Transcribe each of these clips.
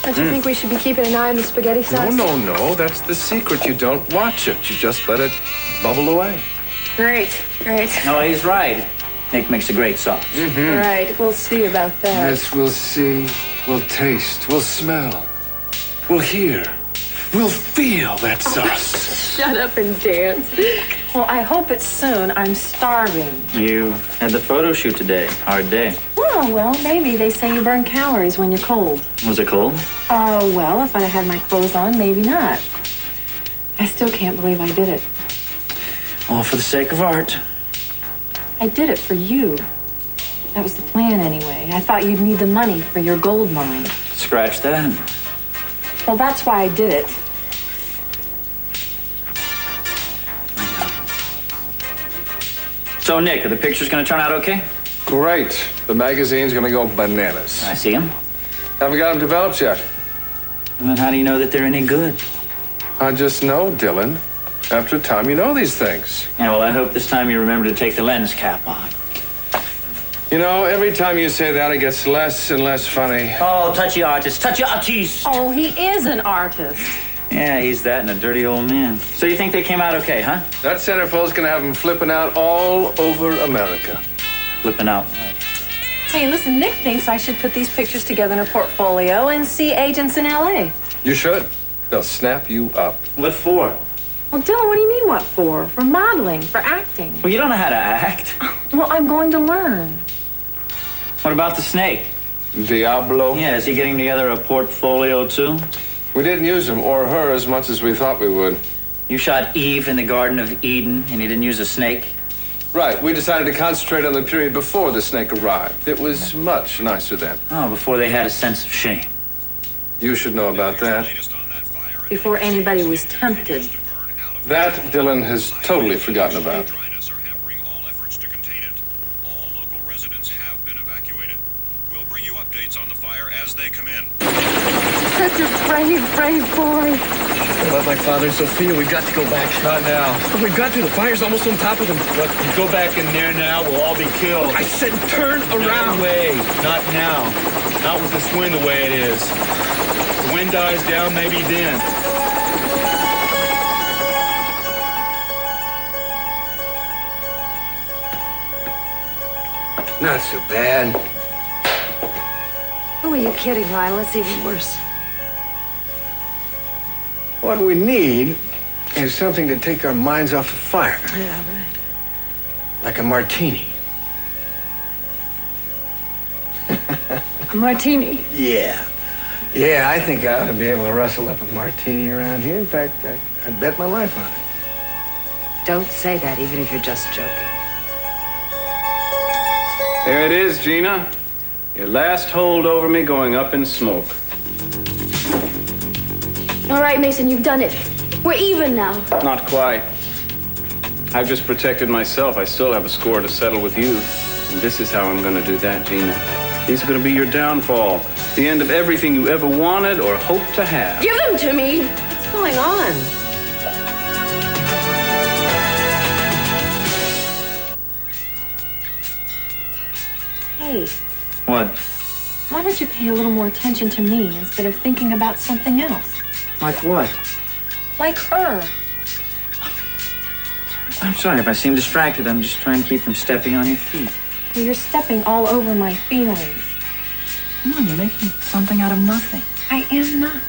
Don't you think we should be keeping an eye on the spaghetti sauce? No. That's the secret. You don't watch it. You just let it bubble away. Great. No, he's right. Nick makes a great sauce. Mm-hmm. All right, we'll see about that. Yes, we'll see. We'll taste. We'll smell. We'll hear. We'll feel that sauce. Shut up and dance. Well, I hope it's soon. I'm starving. You had the photo shoot today. Hard day. Well, maybe. They say you burn calories when you're cold. Was it cold? Well, if I had my clothes on, maybe not. I still can't believe I did it. All for the sake of art. I did it for you. That was the plan anyway. I thought you'd need the money for your gold mine. Scratch that. Well, that's why I did it. So, Nick, are the pictures going to turn out okay? Great. The magazine's going to go bananas. I see them. Haven't got them developed yet. And then how do you know that they're any good? I just know, Dylan. After a time, you know these things. Yeah, well, I hope this time you remember to take the lens cap on. You know, every time you say that, it gets less and less funny. Oh, touchy artist. Oh, he is an artist. Yeah, he's that and a dirty old man. So you think they came out okay, huh? That centerfold's going to have them flipping out all over America. Flipping out. Hey, listen, Nick thinks I should put these pictures together in a portfolio and see agents in L.A. You should. They'll snap you up. What for? Well, Dylan, what do you mean what for? For modeling, for acting. Well, you don't know how to act. Well, I'm going to learn. What about the snake? Diablo? Yeah, is he getting together a portfolio, too? We didn't use him or her as much as we thought we would. You shot Eve in the Garden of Eden, and you didn't use a snake? Right. We decided to concentrate on the period before the snake arrived. It was much nicer then. Oh, before they had a sense of shame. You should know about that. Before anybody was tempted. That Dylan has totally forgotten about. On the fire as they come in. Such a brave boy. What about my father and Sophia? We've got to go back. Not now. Oh, we've got to. The fire's almost on top of them. Look, if you go back in there now, we'll all be killed. I said turn around. No way. Not now. Not with this wind the way it is. The wind dies down, maybe then. Not so bad. Who are you kidding, Lionel? It's even worse. What we need is something to take our minds off the fire. Yeah, right. Like a martini. A martini. Yeah. Yeah, I think I ought to be able to rustle up a martini around here. In fact, I'd bet my life on it. Don't say that, even if you're just joking. There it is, Gina. Your last hold over me going up in smoke. All right, Mason, you've done it. We're even now. Not quite. I've just protected myself. I still have a score to settle with you. And this is how I'm going to do that, Gina. These are going to be your downfall. The end of everything you ever wanted or hoped to have. Give them to me. What's going on? Hey. What? Why don't you pay a little more attention to me instead of thinking about something else? Like what? Like her. I'm sorry if I seem distracted. I'm just trying to keep from stepping on your feet. Well, you're stepping all over my feelings. Come on, you're making something out of nothing. I am not.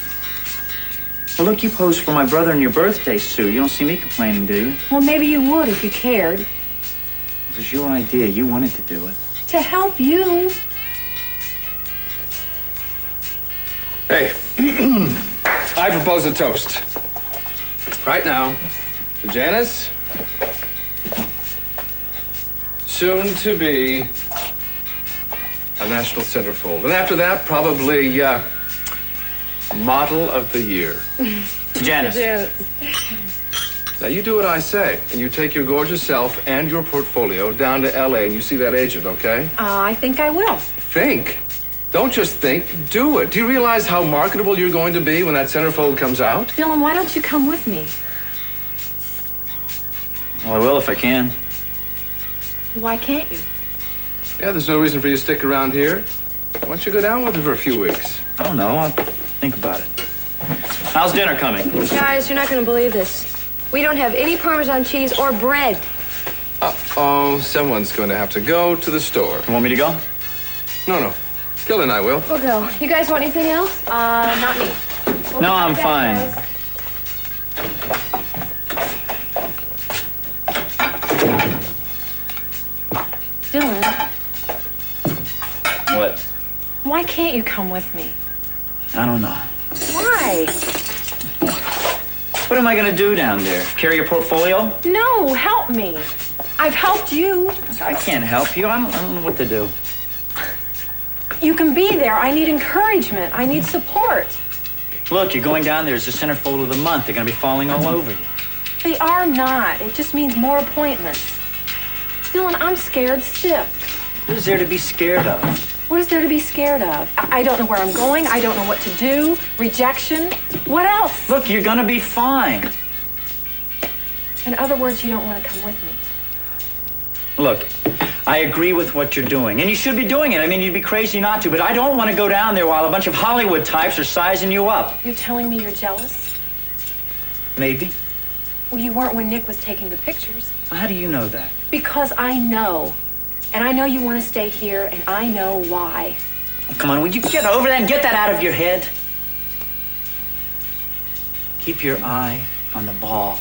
Well, look, you posed for my brother in your birthday suit. You don't see me complaining, do you? Well, maybe you would if you cared. It was your idea. You wanted to do it. To help you. Hey, I propose a toast. Right now, to Janice, soon to be a national centerfold. And after that, probably model of the year. To Janice. Now, you do what I say, and you take your gorgeous self and your portfolio down to L.A. and you see that agent, okay? I think I will. Think. Don't just think, do it. Do you realize how marketable you're going to be when that centerfold comes out? Dylan, why don't you come with me? Well, I will if I can. Why can't you? Yeah, there's no reason for you to stick around here. Why don't you go down with her for a few weeks? I don't know. Think about it. How's dinner coming? Guys, you're not going to believe this. We don't have any Parmesan cheese or bread. Uh-oh, someone's going to have to go to the store. You want me to go? No. Gil and I will. We'll go. You guys want anything else? Not me. No, I'm fine. Dylan, What? why can't you come with me? I don't know. Why? What am I gonna do down there? Carry your portfolio? No, help me. I've helped you. I can't help you. I don't know what to do. You can be there. I need encouragement. I need support. Look, you're going down there as the centerfold of the month. They're gonna be falling all over you. They are not. It just means more appointments. Dylan, I'm scared stiff. What is there to be scared of? What is there to be scared of? I don't know where I'm going. I don't know what to do. Rejection. What else? Look, you're gonna be fine. In other words, you don't want to come with me. Look, I agree with what you're doing, and you should be doing it. I mean, you'd be crazy not to, but I don't want to go down there while a bunch of Hollywood types are sizing you up. You're telling me you're jealous? Maybe. Well, you weren't when Nick was taking the pictures. How do you know that? Because I know. And I know you want to stay here, and I know why. Oh, come on, would you get over that and get that out of your head? Keep your eye on the ball.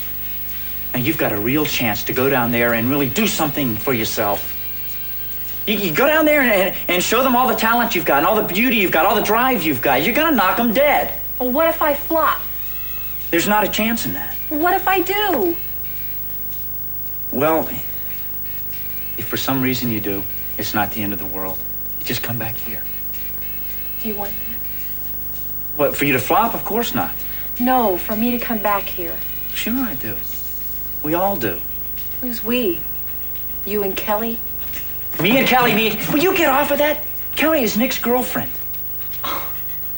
And you've got a real chance to go down there and really do something for yourself. You go down there and show them all the talent you've got, and all the beauty you've got, all the drive you've got. You're gonna knock them dead. Well, what if I flop? There's not a chance in that. What if I do? Well, if for some reason you do, it's not the end of the world. You just come back here. Do you want that? What, for you to flop? Of course not. No, for me to come back here. Sure I do. We all do. Who's we? You and Kelly? Me and Kelly, will you get off of that? Kelly is Nick's girlfriend.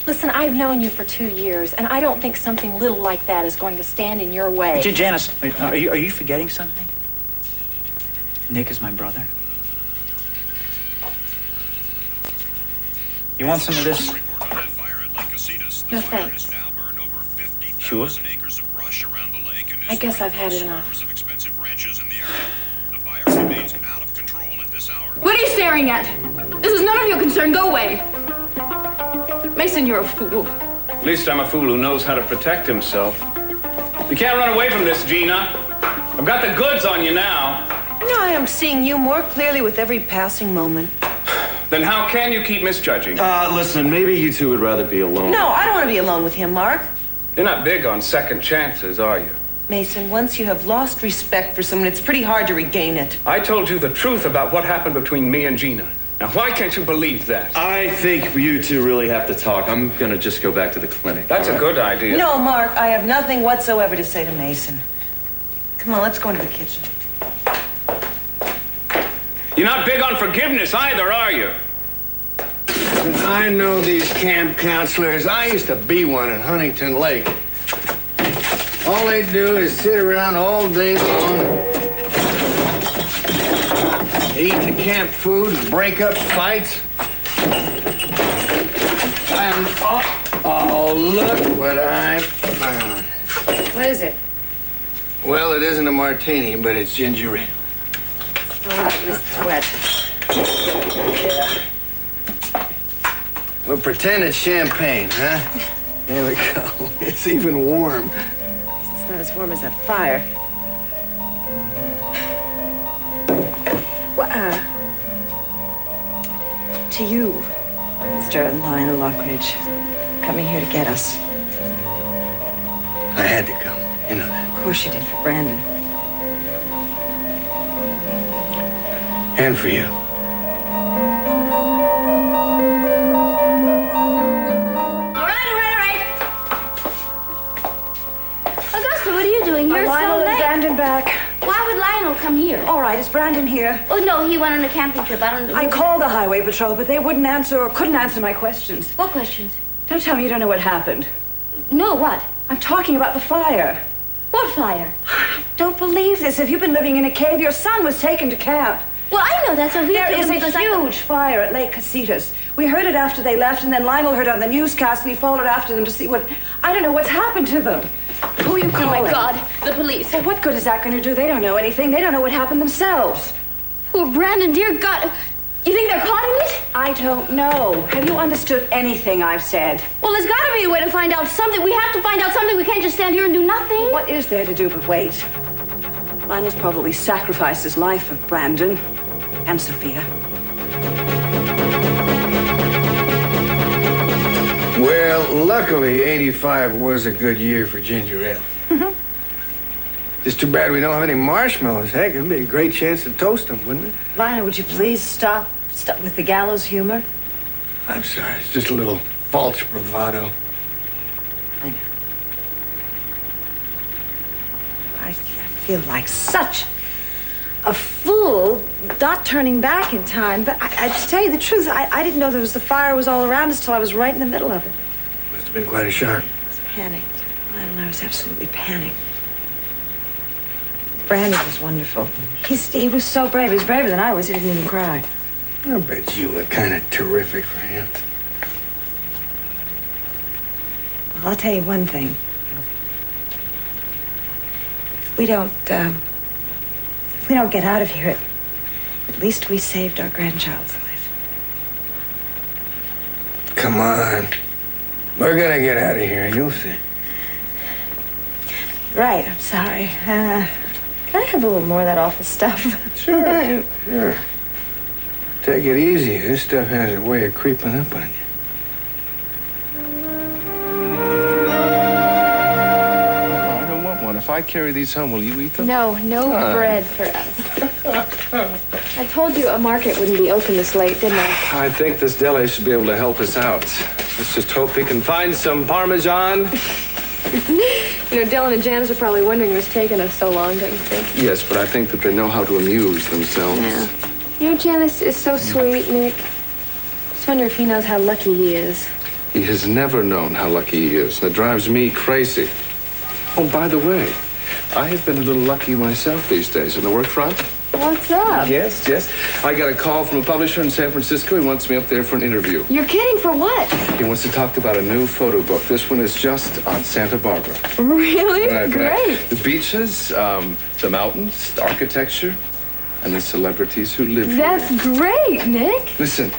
Listen, I've known you for 2 years, and I don't think something little like that is going to stand in your way. Janice, are you forgetting something? Nick is my brother. You want some of this? No, thanks. Sure. I guess I've had enough. What are you staring at? This is none of your concern. Go away. Mason, you're a fool. At least I'm a fool who knows how to protect himself. You can't run away from this, Gina. I've got the goods on you now. No, I am seeing you more clearly with every passing moment. Then how can you keep misjudging? Listen, maybe you two would rather be alone. No, I don't want to be alone with him, Mark. You're not big on second chances, are you? Mason, once you have lost respect for someone, it's pretty hard to regain it. I told you the truth about what happened between me and Gina. Now, why can't you believe that? I think you two really have to talk. I'm gonna just go back to the clinic. That's a good idea. No, Mark, I have nothing whatsoever to say to Mason. Come on, let's go into the kitchen. You're not big on forgiveness either, are you? I know these camp counselors. I used to be one in Huntington Lake. All they do is sit around all day long, eat the camp food, and break up fights. And oh, look what I found. What is it? Well, it isn't a martini, but it's ginger ale. Oh, it's wet. Yeah. We'll pretend it's champagne, huh? There we go. It's even warm. It's not as warm as that fire. Well, to you, Mr. Lionel Lockridge, coming here to get us. I had to come. You know that. Of course you did for Brandon. And for you. All right. Augusta, what are you doing here so Lionel and late? Brandon back. Why would Lionel come here? All right, is Brandon here? Oh, no, he went on a camping trip. I don't know. I called the highway patrol, but they wouldn't answer or couldn't answer my questions. What questions? Don't tell me you don't know what happened. No, what? I'm talking about the fire. What fire? Don't believe this. If you've been living in a cave, your son was taken to camp. Well, I know that, Sophia. There is a huge fire at Lake Casitas. We heard it after they left, and then Lionel heard it on the newscast, and he followed after them to see what... I don't know what's happened to them. Who are you calling? Oh, my God. The police. Well, what good is that going to do? They don't know anything. They don't know what happened themselves. Poor Brandon, dear God. You think they're caught in it? I don't know. Have you understood anything I've said? Well, there's got to be a way to find out something. We have to find out something. We can't just stand here and do nothing. Well, what is there to do but wait? Lionel's probably sacrificed his life for Brandon and Sophia. Well, luckily, 85 was a good year for ginger ale. Just too bad we don't have any marshmallows. Heck, it'd be a great chance to toast them, wouldn't it? Lionel, would you please stop with the gallows humor? I'm sorry. It's just a little false bravado. I know. I feel like such a fool not turning back in time. But I to tell you the truth, I didn't know there was the fire was all around us till I was right in the middle of it. Must have been quite a shock. I was panicked. I was absolutely panicked. Brandon was wonderful. He was so brave. He was braver than I was. He didn't even cry. I bet you were kind of terrific for him. Well, I'll tell you one thing. If we don't get out of here, at least we saved our grandchild's life. Come on. We're gonna get out of here. You'll see. Right. I'm sorry. Can I have a little more of that awful stuff? Sure. Sure. Take it easy. This stuff has a way of creeping up on you. I don't want one. If I carry these home, will you eat them? No bread for us. I told you a market wouldn't be open this late, didn't I? I think this deli should be able to help us out. Let's just hope we can find some Parmesan. Dylan and Janice are probably wondering what's taking us so long, don't you think? Yes, but I think that they know how to amuse themselves. Yeah. Janice is so sweet, Nick. Just wonder if he knows how lucky he is. He has never known how lucky he is. That drives me crazy. Oh, by the way, I have been a little lucky myself these days on the work front. What's up? Yes. I got a call from a publisher in San Francisco. He wants me up there for an interview. You're kidding, for what? He wants to talk about a new photo book. This one is just on Santa Barbara. Really? Right. Great. The beaches, the mountains, the architecture, and the celebrities who live here. That's great, Nick. Listen,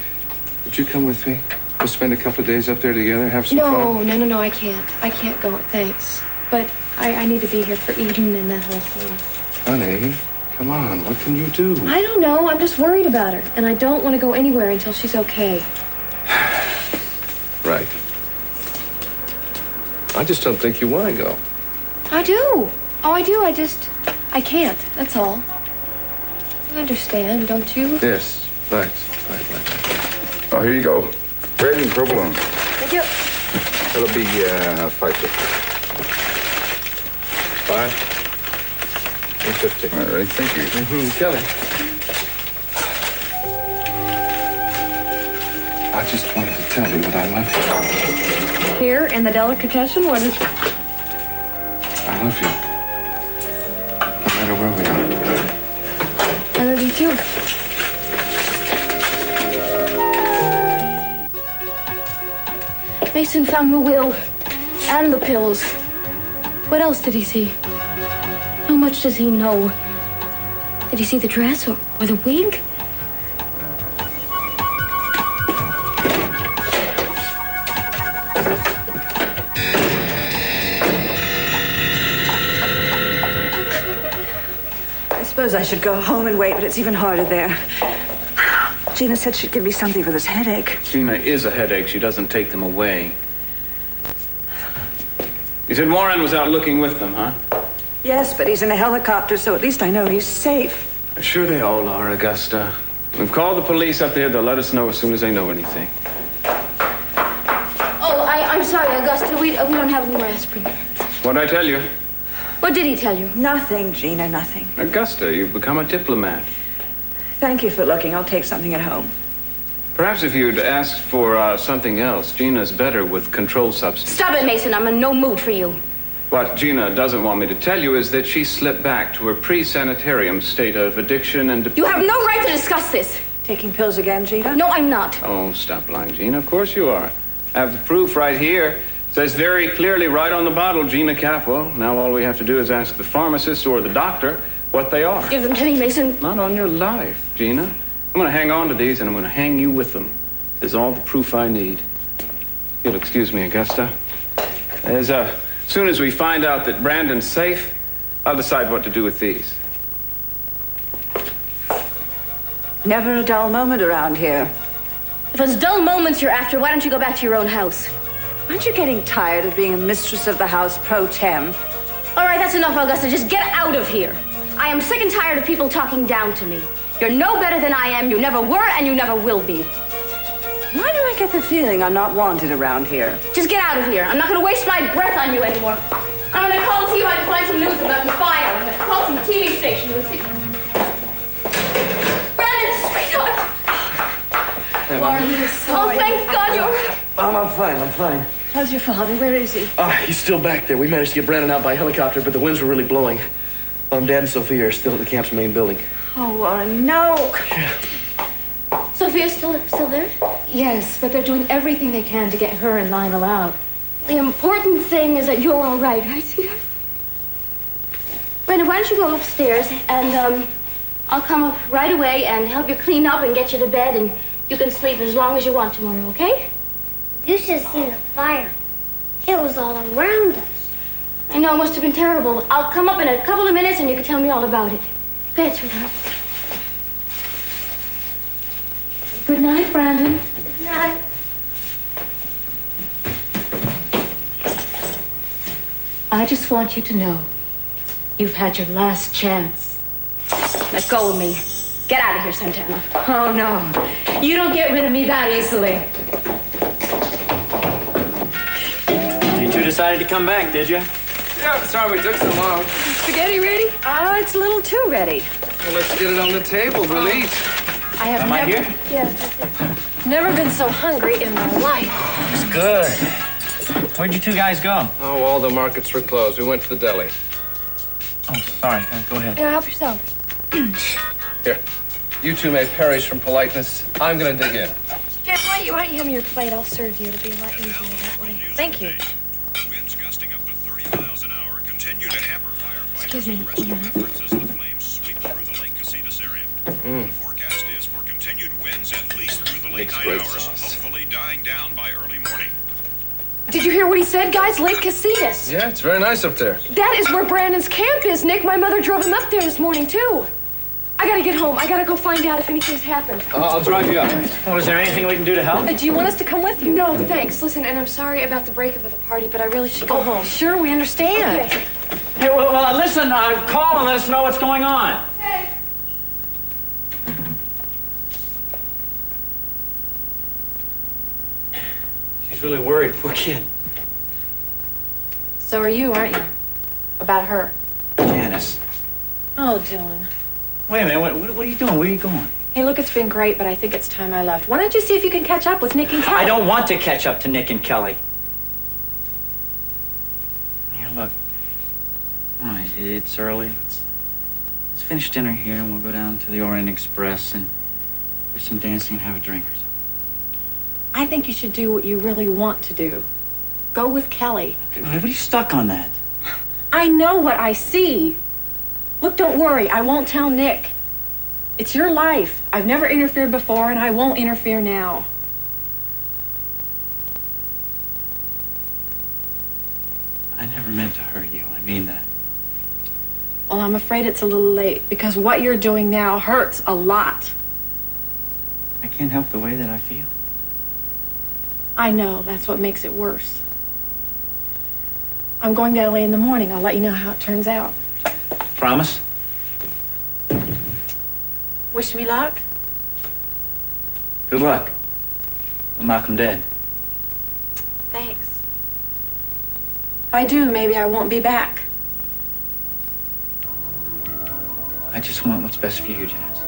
would you come with me? We'll spend a couple of days up there together, have some fun. No, I can't. I can't go, thanks. But I need to be here for Eden and that whole thing. Honey, come on, what can you do? I don't know. I'm just worried about her. And I don't want to go anywhere until she's okay. Right. I just don't think you want to go. I do. Oh, I do. I can't. That's all. I understand, don't you? Yes, right. Oh, here you go. Bread and provolone. Thank you. That'll be $5.50. $5.50. All right, thank you. Kelly. I just wanted to tell you that I love you. Here in the delicatessen, what is it? I love you. No matter where we are. I love you too. Mason found the will and the pills. What else did he see? How much does he know? Did he see the dress or the wig? I suppose I should go home and wait, but it's even harder there. Gina said she'd give me something for this headache. Gina is a headache. She doesn't take them away. You said Warren was out looking with them, huh? Yes, but he's in a helicopter, so at least I know he's safe. Sure they all are, Augusta. We've called the police up there. They'll let us know as soon as they know anything. Oh, I'm sorry, Augusta. We don't have any more aspirin. What'd I tell you? What did he tell you? Nothing, Gina, nothing. Augusta, you've become a diplomat. Thank you for looking. I'll take something at home. Perhaps if you'd asked for something else. Gina's better with controlled substances. Stop it, Mason. I'm in no mood for you. What Gina doesn't want me to tell you is that she slipped back to her pre-sanitarium state of addiction and... You have no right to discuss this. Taking pills again, Gina? No, I'm not. Oh, stop lying, Gina. Of course you are. I have the proof right here. It says very clearly right on the bottle, Gina Capwell. Now all we have to do is ask the pharmacist or the doctor what they are. Give them to me, Mason. Not on your life, Gina. I'm going to hang on to these and I'm going to hang you with them. There's all the proof I need. You'll excuse me, Augusta. As soon as we find out that Brandon's safe, I'll decide what to do with these. Never a dull moment around here. If it's dull moments you're after, why don't you go back to your own house? Aren't you getting tired of being a mistress of the house pro tem? All right, that's enough, Augusta. Just get out of here. I am sick and tired of people talking down to me. You're no better than I am. You never were, and you never will be. Why do I get the feeling I'm not wanted around here? Just get out of here. I'm not going to waste my breath on you anymore. I'm going to call and see if I can find some news about the fire. I'm going to call some TV station and see. Brandon, sweetheart. Oh, thank God you're... I'm fine. How's your father? Where is he? He's still back there. We managed to get Brandon out by helicopter, but the winds were really blowing. Dad and Sophia are still at the camp's main building. Oh, Warren, no. Sophia's still there? Yes, but they're doing everything they can to get her and Lionel out. The important thing is that you're all right, sweetheart? Brenda, why don't you go upstairs and, I'll come up right away and help you clean up and get you to bed, and you can sleep as long as you want tomorrow, okay? You should have seen the fire. It was all around us. I know, it must have been terrible. I'll come up in a couple of minutes and you can tell me all about it. Go ahead, sweetheart. Good night, Brandon. Good night. I just want you to know you've had your last chance. Let go of me. Get out of here, Santana. Oh, no. You don't get rid of me that easily. You two decided to come back, did you? Yeah, sorry we took so long. Spaghetti ready? Oh, it's a little too ready. Well, let's get it on the table. We'll eat. I have Am I here? Yeah, never been so hungry in my life. It's good. Where'd you two guys go? Oh, all the markets were closed. We went to the deli. Oh, sorry. Go ahead. Yeah, help yourself. Here. You two may perish from politeness. I'm going to dig in. Jen, why don't you hand me your plate? I'll serve you. It'll be a lot easier that way. Thank you. Winds gusting up to 30 miles an hour continue to hamper firefighters. Excuse me. Rescue efforts as the flames sweep through the Lake Casitas area. The forecast is for continued winds at least through the late Makes night great hours, sauce. hopefully dying down by early morning. Did you hear what he said, guys? Lake Casitas. Yeah, it's very nice up there. That is where Brandon's camp is, Nick. My mother drove him up there this morning, too. I gotta get home. I gotta go find out if anything's happened. I'll drive you up. Well, is there anything we can do to help? Do you want us to come with you? No, thanks. Listen, and I'm sorry about the breakup of the party, but I really should go home. Sure, we understand. Okay. Hey, well listen, call and let us know what's going on. Okay. She's really worried. Poor kid. So are you, aren't you? About her. Janice. Oh, Dylan. Wait a minute. What are you doing? Where are you going? Hey, look, it's been great, but I think it's time I left. Why don't you see if you can catch up with Nick and Kelly? I don't want to catch up to Nick and Kelly. Here, look. All right, it's early. Let's finish dinner here, and we'll go down to the Orient Express and do some dancing and have a drink or something. I think you should do what you really want to do. Go with Kelly. Okay, what are you stuck on that? I know what I see. Look, don't worry. I won't tell Nick. It's your life. I've never interfered before, and I won't interfere now. I never meant to hurt you. I mean that. Well, I'm afraid it's a little late, because what you're doing now hurts a lot. I can't help the way that I feel. I know. That's what makes it worse. I'm going to LA in the morning. I'll let you know how it turns out. Promise? Wish me luck. Good luck. We'll knock him dead. Thanks. If I do, maybe I won't be back. I just want what's best for you, Janice.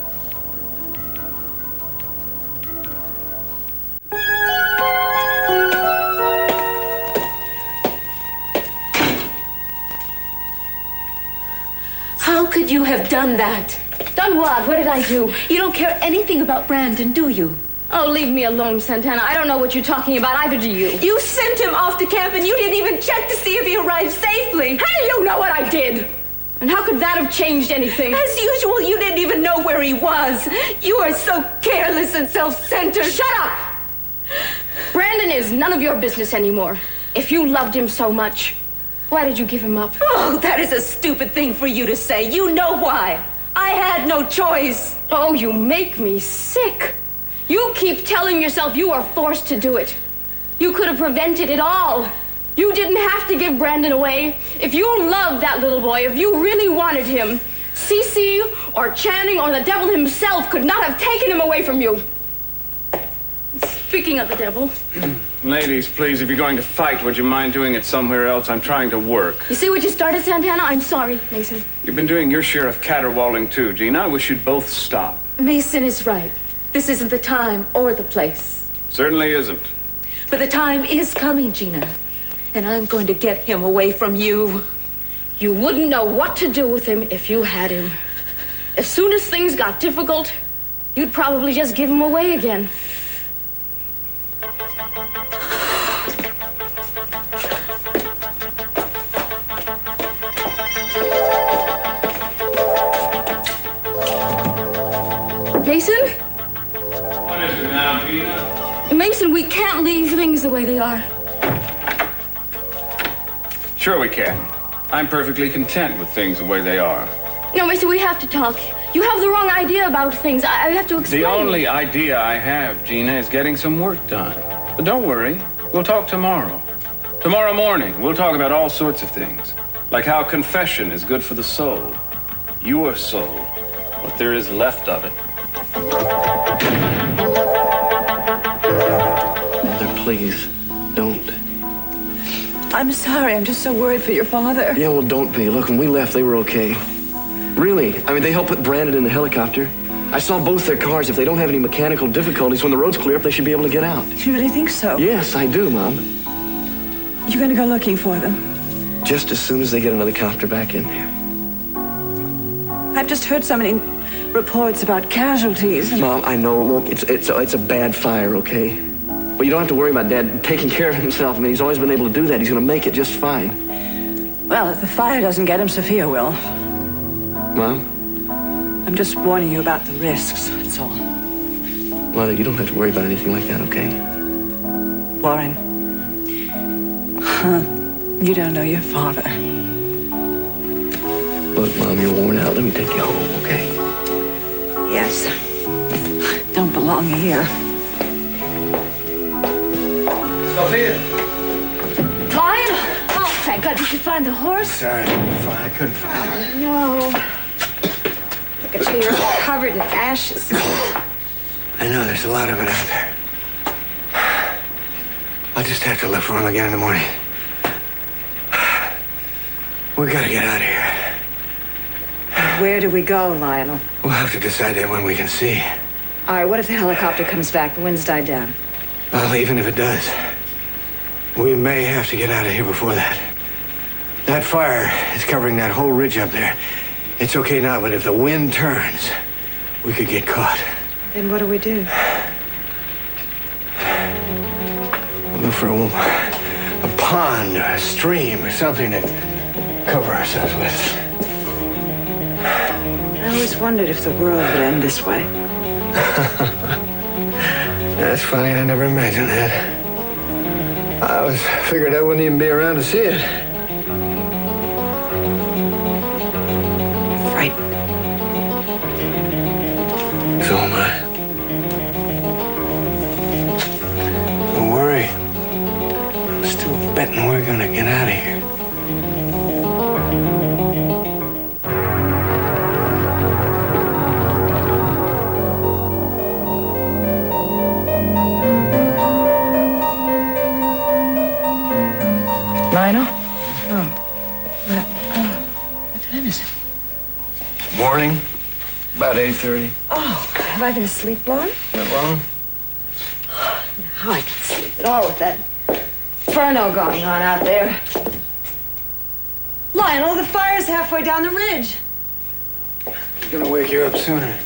How could you have done that? Done what? What did I do? You don't care anything about Brandon, do you? Oh, leave me alone, Santana. I don't know what you're talking about, either do you. You sent him off to camp and you didn't even check to see if he arrived safely. How do you know what I did? And how could that have changed anything? As usual, you didn't even know where he was. You are so careless and self-centered. Shut up! Brandon is none of your business anymore. If you loved him so much, why did you give him up? Oh, that is a stupid thing for you to say. You know why. I had no choice. Oh, you make me sick. You keep telling yourself you were forced to do it. You could have prevented it all. You didn't have to give Brandon away. If you loved that little boy, if you really wanted him, Cece or Channing or the devil himself could not have taken him away from you. Speaking of the devil. Ladies, please, if you're going to fight, would you mind doing it somewhere else? I'm trying to work. You see what you started, Santana? I'm sorry, Mason. You've been doing your share of caterwauling, too, Gina. I wish you'd both stop. Mason is right. This isn't the time or the place. Certainly isn't. But the time is coming, Gina. And I'm going to get him away from you. You wouldn't know what to do with him if you had him. As soon as things got difficult, you'd probably just give him away again. Mason? What is it now, Gina? Mason, we can't leave things the way they are. Sure we can. I'm perfectly content with things the way they are. No, Mason, we have to talk. You have the wrong idea about things. I have to explain. The only idea I have, Gina, is getting some work done. But don't worry. We'll talk tomorrow. Tomorrow morning, we'll talk about all sorts of things. Like how confession is good for the soul. Your soul. What there is left of it. Mother, please, don't. I'm sorry. I'm just so worried for your father. Yeah, well, don't be. Look, when we left, they were okay. Really. I mean, they helped put Brandon in the helicopter. I saw both their cars. If they don't have any mechanical difficulties, when the roads clear up, they should be able to get out. You really think so? Yes, I do, Mom. You're going to go looking for them? Just as soon as they get another copter back in there. I've just heard so many reports about casualties. Mom, I know. Look, it's a bad fire, okay? But you don't have to worry about Dad taking care of himself. I mean, he's always been able to do that. He's going to make it just fine. Well, if the fire doesn't get him, Sophia will. Mom? I'm just warning you about the risks, that's all. Mother, you don't have to worry about anything like that, okay? Warren. You don't know your father. Look, Mom, you're worn out. Let me take you home, okay? Yes. Don't belong here. Sophia! Lionel! Oh, thank God. Did you find the horse? Sorry, I couldn't find it. Oh, no. Look at you, you're covered in ashes. I know, there's a lot of it out there. I'll just have to look for him again in the morning. We gotta get out of here. Where do we go, Lionel? We'll have to decide that when we can see. All right, what if the helicopter comes back, the wind's died down? Well, even if it does, we may have to get out of here before that. That fire is covering that whole ridge up there. It's okay now, but if the wind turns, we could get caught. Then what do we do? We'll look for a pond or a stream or something to cover ourselves with. I always wondered if the world would end this way. That's funny, I never imagined that. I always figured I wouldn't even be around to see it. Frightened. So am I. Don't worry. I'm still betting we're gonna get out of here. Lionel? Oh. What time is it? Morning. About 8:30. Oh, have I been asleep long? Not long. Now I can sleep at all with that inferno going on out there. Lionel, the fire's halfway down the ridge. gonna wake you up sooner.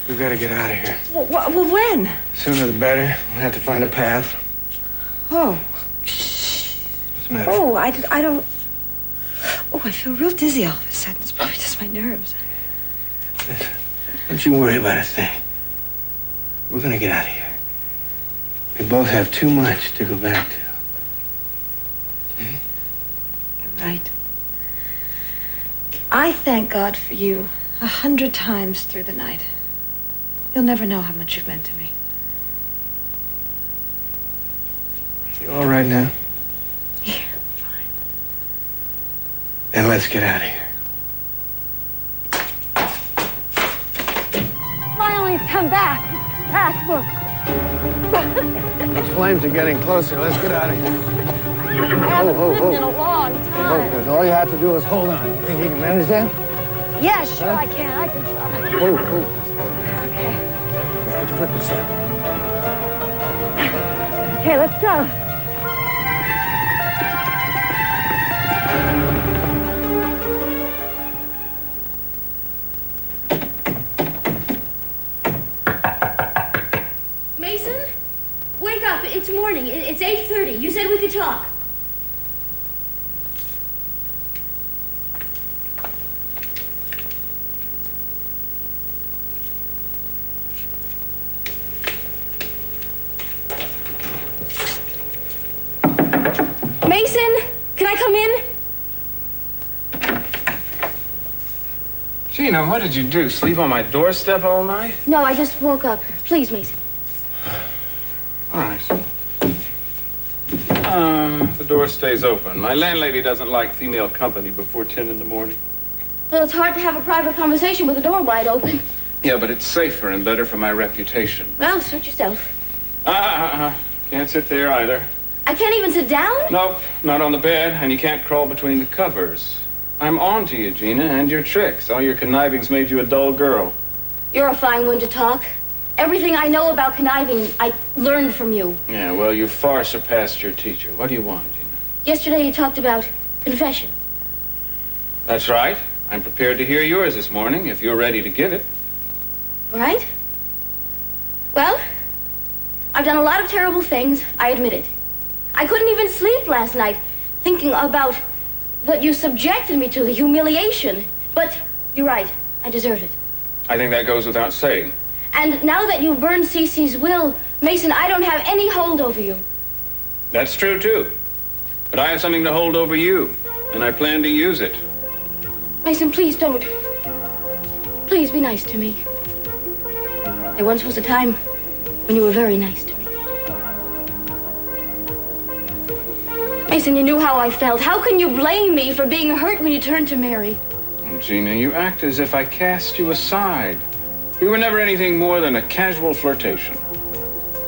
We've got to get out of here. Well, when? Sooner the better. We'll have to find a path. Oh. What's the matter? Oh, I don't... Oh, I feel real dizzy all of a sudden. It's probably just my nerves. Listen, don't you worry about a thing. We're gonna get out of here. We both have too much to go back to. Okay? You're right. I thank God for you 100 times through the night. You'll never know how much you've meant to me. You all right now? Yeah, fine. Then let's get out of here. Finally, he's come back. Back, look. The flames are getting closer. Let's get out of here. I haven't ridden in a long time. Because all you have to do is hold on. You think you can manage that? Yeah, sure, I can. I can try. Okay. Put your foot this up. Okay, let's go. Mason? Wake up. It's morning. It's 8:30. You said we could talk. Mason, can I come in? Gina, what did you do? Sleep on my doorstep all night? No, I just woke up. Please, Mason. All right. The door stays open. My landlady doesn't like female company before 10 in the morning. Well, it's hard to have a private conversation with the door wide open. Yeah, but it's safer and better for my reputation. Well, suit yourself. Can't sit there either. I can't even sit down? Nope, not on the bed, and you can't crawl between the covers. I'm on to you, Gina, and your tricks. All your conniving's made you a dull girl. You're a fine one to talk. Everything I know about conniving, I learned from you. Yeah, well, you far surpassed your teacher. What do you want, Gina? Yesterday you talked about confession. That's right. I'm prepared to hear yours this morning, if you're ready to give it. All right? Well, I've done a lot of terrible things, I admit it. I couldn't even sleep last night thinking about what you subjected me to, the humiliation. But you're right, I deserve it. I think that goes without saying. And now that you've burned Cece's will, Mason, I don't have any hold over you. That's true, too. But I have something to hold over you, and I plan to use it. Mason, please don't. Please be nice to me. There once was a time when you were very nice to me. Mason, you knew how I felt. How can you blame me for being hurt when you turned to Mary? Oh, Gina, you act as if I cast you aside. We were never anything more than a casual flirtation.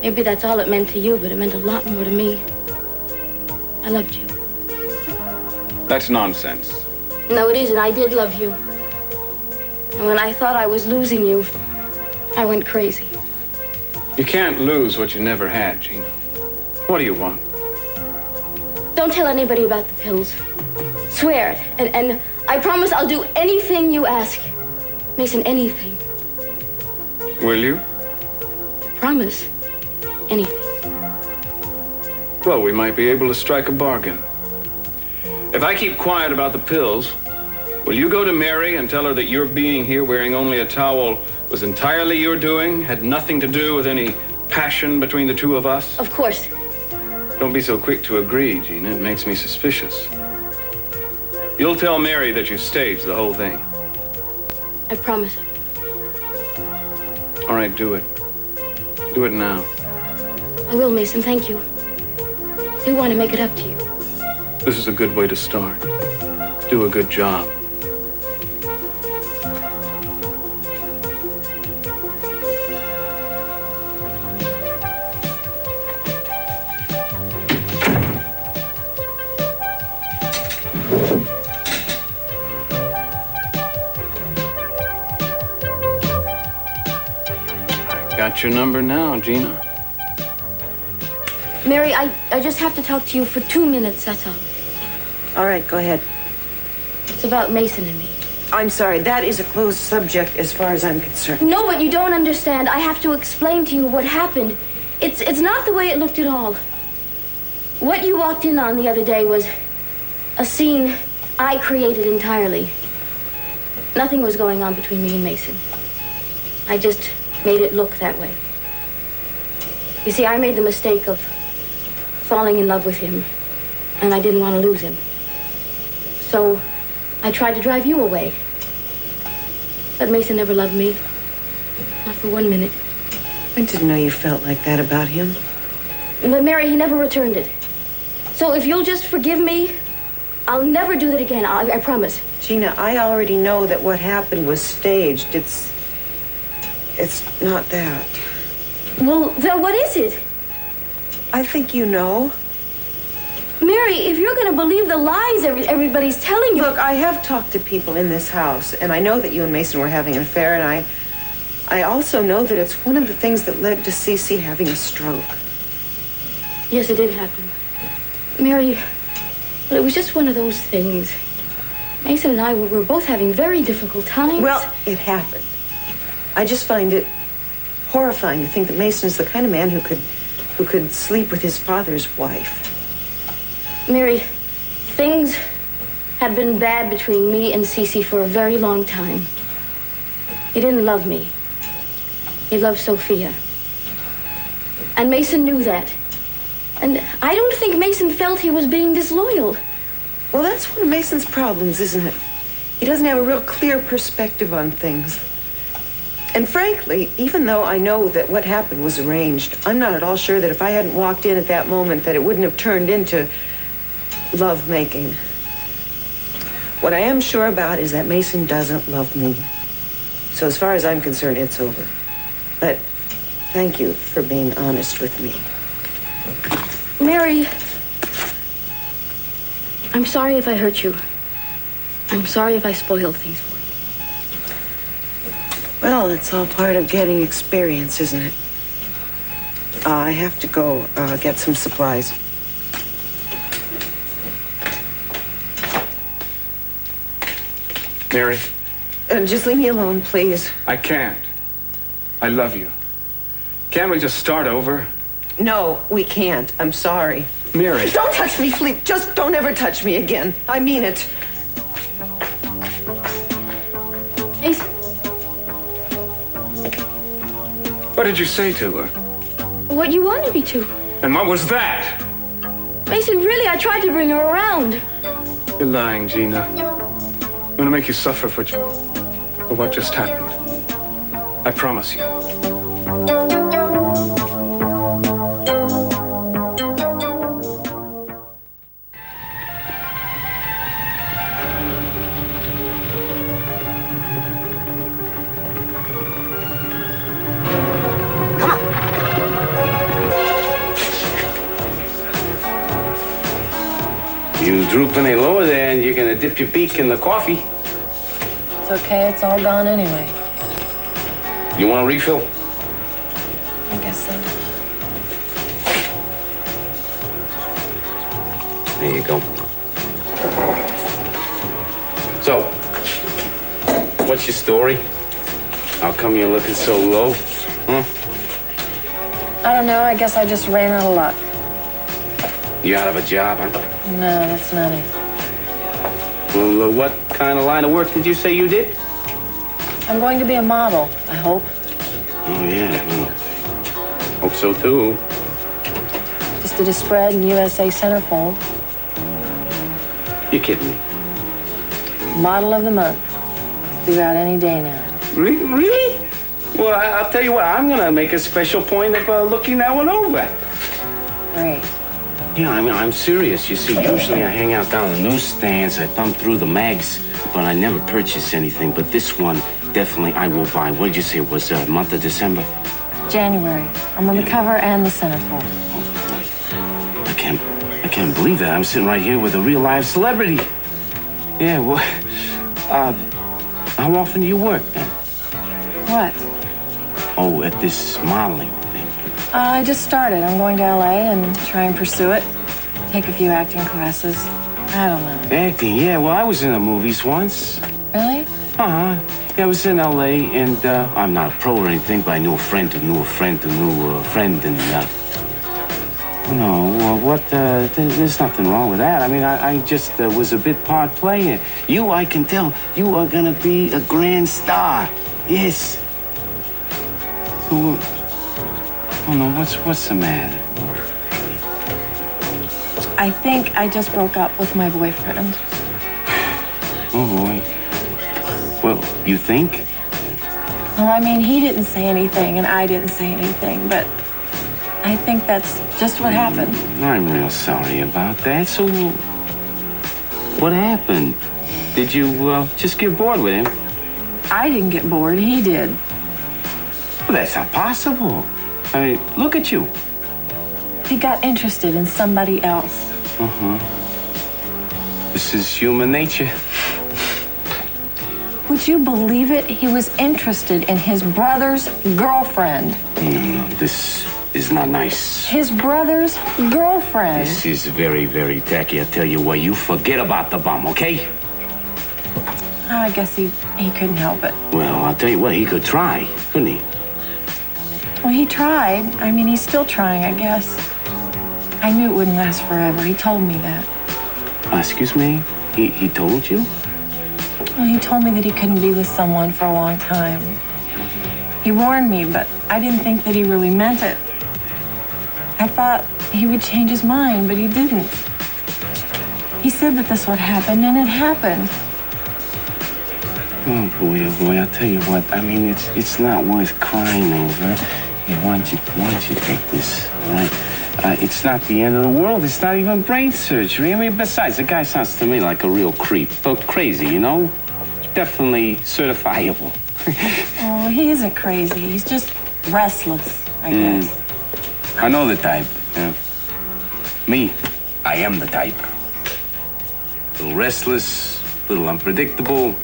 Maybe that's all it meant to you, but it meant a lot more to me. I loved you. That's nonsense. No, it isn't. I did love you. And when I thought I was losing you, I went crazy. You can't lose what you never had, Gina. What do you want? Don't tell anybody about the pills. Swear it. And I promise I'll do anything you ask. Mason, anything. Will you? I promise. Anything. Well, we might be able to strike a bargain. If I keep quiet about the pills, will you go to Mary and tell her that your being here wearing only a towel was entirely your doing, had nothing to do with any passion between the two of us? Of course. Don't be so quick to agree, Gina. It makes me suspicious. You'll tell Mary that you staged the whole thing. I promise. All right, do it. Do it now. I will, Mason. Thank you. I do want to make it up to you. This is a good way to start. Do a good job. Got your number now, Gina. Mary, I just have to talk to you for 2 minutes, that's all. All right, go ahead. It's about Mason and me. I'm sorry. That is a closed subject as far as I'm concerned. No, but you don't understand. I have to explain to you what happened. It's not the way it looked at all. What you walked in on the other day was a scene I created entirely. Nothing was going on between me and Mason. I just made it look that way. You see, I made the mistake of falling in love with him, and I didn't want to lose him. So I tried to drive you away. But Mason never loved me. Not for 1 minute. I didn't know you felt like that about him. But Mary, he never returned it. So if you'll just forgive me, I'll never do that again. I promise. Gina, I already know that what happened was staged. It's not that. Well, then what is it? I think you know. Mary, if you're going to believe the lies everybody's telling you... Look, I have talked to people in this house, and I know that you and Mason were having an affair, and I also know that it's one of the things that led to Cece having a stroke. Yes, it did happen. Mary, well, it was just one of those things. Mason and I were both having very difficult times. Well, it happened. I just find it horrifying to think that Mason is the kind of man who could sleep with his father's wife. Mary, things had been bad between me and Cece for a very long time. He didn't love me. He loved Sophia. And Mason knew that. And I don't think Mason felt he was being disloyal. Well, that's one of Mason's problems, isn't it? He doesn't have a real clear perspective on things. And frankly, even though I know that what happened was arranged, I'm not at all sure that if I hadn't walked in at that moment that it wouldn't have turned into love-making. What I am sure about is that Mason doesn't love me. So as far as I'm concerned, it's over. But thank you for being honest with me. Mary, I'm sorry if I hurt you. I'm sorry if I spoiled things for you. Well, it's all part of getting experience, isn't it? I have to go get some supplies. Mary? Just leave me alone, please. I can't. I love you. Can't we just start over? No, we can't. I'm sorry. Mary. Don't touch me, please. Just don't ever touch me again. I mean it. Mason. What did you say to her? What you wanted me to. And what was that? Mason, really, I tried to bring her around. You're lying, Gina. I'm gonna make you suffer for what just happened. I promise you. You droop any lower there and you're gonna dip your beak in the coffee. It's okay, it's all gone anyway. You want a refill? I guess so. There you go. So, what's your story? How come you're looking so low? Huh? I don't know, I guess I just ran out of luck. You out of a job, huh? No, that's not it. Well, what kind of line of work did you say you did? I'm going to be a model, I hope. Oh, yeah. Hope so, too. Just did a spread in USA Centerfold. You're kidding me. Model of the month. Due out any day now. Really? Well, I'll tell you what. I'm going to make a special point of looking that one over. Great. Yeah, I mean, I'm serious. You see, usually I hang out down the newsstands, I thumb through the mags, but I never purchase anything. But this one, definitely I will buy. What did you say it was, month of December? January. I'm on the cover and the centerfold. I can't believe that. I'm sitting right here with a real live celebrity. Yeah, well, how often do you work then? What? Oh, at this modeling thing. I just started. I'm going to LA and try and pursue it. Take a few acting classes. I don't know. Acting, yeah. Well, I was in the movies once. Really? Yeah, I was in L.A., and I'm not a pro or anything, but I knew a friend who knew a friend who knew a friend, and, there's nothing wrong with that. I mean, I just was a bit part player. You, I can tell, you are gonna be a grand star. Yes. So, oh no, what's the matter? I think I just broke up with my boyfriend. Oh, boy. Well, you think? Well, I mean, he didn't say anything, and I didn't say anything, but I think that's just what happened. I'm real sorry about that. So, what happened? Did you just get bored with him? I didn't get bored. He did. Well, that's not possible. I mean, look at you. He got interested in somebody else. Uh-huh. This is human nature. Would you believe it? He was interested in his brother's girlfriend. This is not nice. His brother's girlfriend. This is very, very tacky. I tell you what, you forget about the bum, okay? I guess he couldn't help it. Well, I'll tell you what, he could try, couldn't he? Well, he tried. I mean, he's still trying, I guess. I knew it wouldn't last forever. He told me that. Excuse me? He told you? Well, he told me that he couldn't be with someone for a long time. He warned me, but I didn't think that he really meant it. I thought he would change his mind, but he didn't. He said that this would happen, and it happened. Oh, boy, I'll tell you what. I mean, it's not worth crying over. Hey, why don't you take this, all right? It's not the end of the world. It's not even brain surgery. I mean, besides, the guy sounds to me like a real creep. So crazy, you know? Definitely certifiable. Oh, he isn't crazy. He's just restless, I guess. I know the type. Yeah. Me, I am the type. A little restless, a little unpredictable.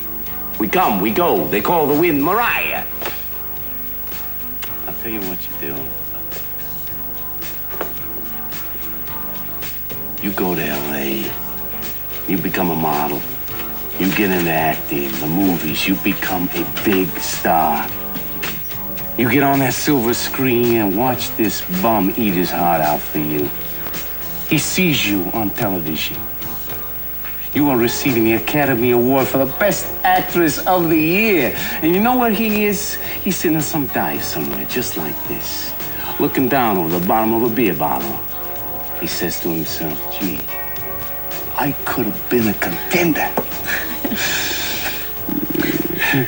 We come, we go. They call the wind Mariah. I'll tell you what you do. You go to L.A., you become a model, you get into acting, the movies, you become a big star. You get on that silver screen and watch this bum eat his heart out for you. He sees you on television. You are receiving the Academy Award for the Best Actress of the Year. And you know where he is? He's sitting in some dive somewhere, just like this, looking down over the bottom of a beer bottle. He says to himself, gee, I could have been a contender.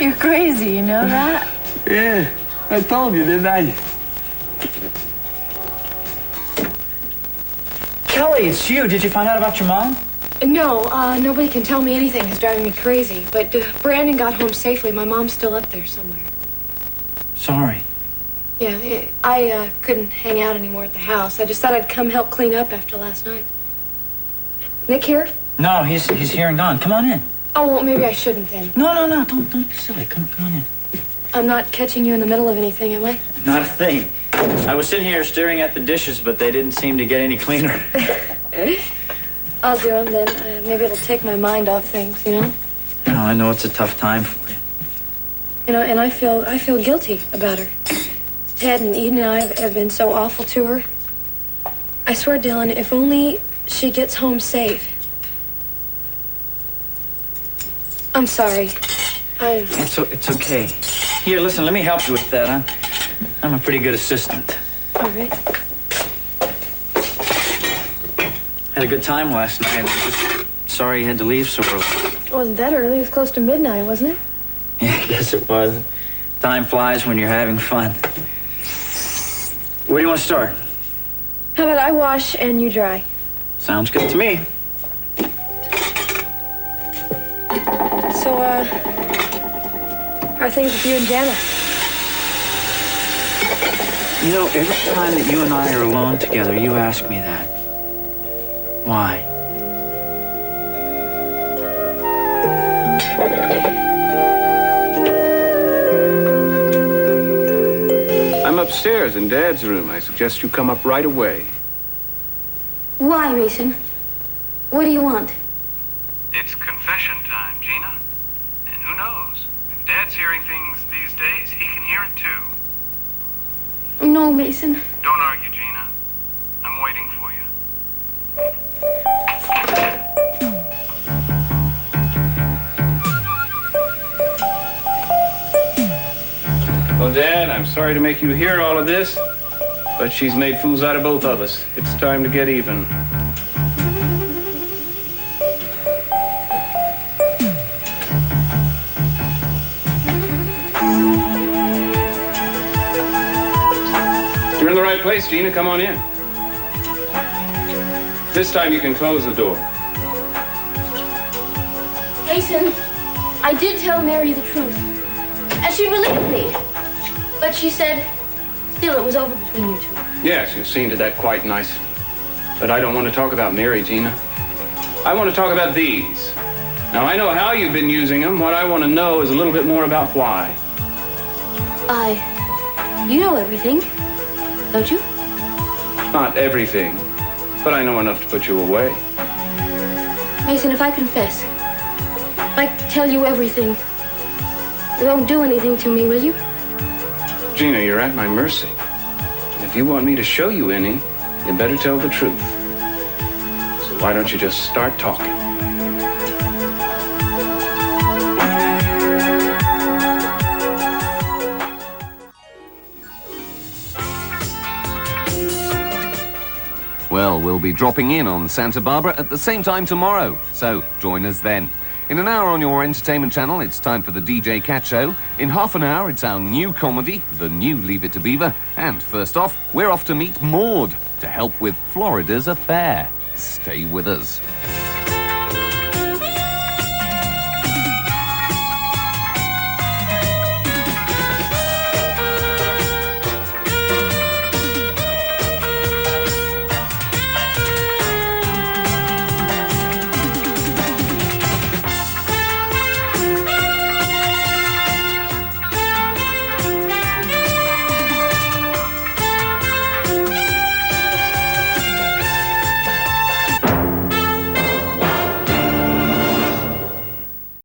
You're crazy, you know that? Yeah, I told you, didn't I? Kelly, it's you. Did you find out about your mom? No, nobody can tell me anything. It's driving me crazy. But Brandon got home safely. My mom's still up there somewhere. Sorry. Yeah, I couldn't hang out anymore at the house. I just thought I'd come help clean up after last night. Nick here? No, he's here and gone. Come on in. Oh, well, maybe I shouldn't then. No, don't be silly. Come on in. I'm not catching you in the middle of anything, am I? Not a thing. I was sitting here staring at the dishes, but they didn't seem to get any cleaner. I'll do them then. Maybe it'll take my mind off things, you know? No, I know it's a tough time for you. You know, and I feel guilty about her. Ted and Eden and I have been so awful to her. I swear, Dylan, if only she gets home safe. I'm sorry. It's okay. Here, listen, let me help you with that. I'm a pretty good assistant. All right. Had a good time last night. I'm just sorry you had to leave so early. It wasn't that early. It was close to midnight, wasn't it? Yeah, I guess it was. Time flies when you're having fun. Where do you want to start? How about I wash and you dry? Sounds good to me. So, how are things with you and Jana? You know, every time that you and I are alone together, you ask me that. Why? I'm upstairs in Dad's room. I suggest you come up right away. Why, Mason? What do you want? It's confession time, Gina. And who knows? hearing things these days, he can hear it too. No, Mason. Don't argue, Gina. I'm waiting for you. Well, Dad, I'm sorry to make you hear all of this, but she's made fools out of both of us. It's time to get even. You're in the right place, Gina. Come on in. This time you can close the door. Mason, I did tell Mary the truth. And she believed me. But she said, still, it was over between you two. Yes, you've seen to that quite nicely. But I don't want to talk about Mary, Gina. I want to talk about these. Now, I know how you've been using them. What I want to know is a little bit more about why. You know everything, don't you? Not everything, but I know enough to put you away. Mason, if I confess, if I tell you everything, you won't do anything to me, will you? Gina, you're at my mercy. And if you want me to show you any, you better tell the truth. So why don't you just start talking? Well, we'll be dropping in on Santa Barbara at the same time tomorrow, so join us then. In an hour on your entertainment channel, it's time for the DJ Cat Show. In half an hour, it's our new comedy, the new Leave It to Beaver. And first off, we're off to meet Maud to help with Florida's affair. Stay with us.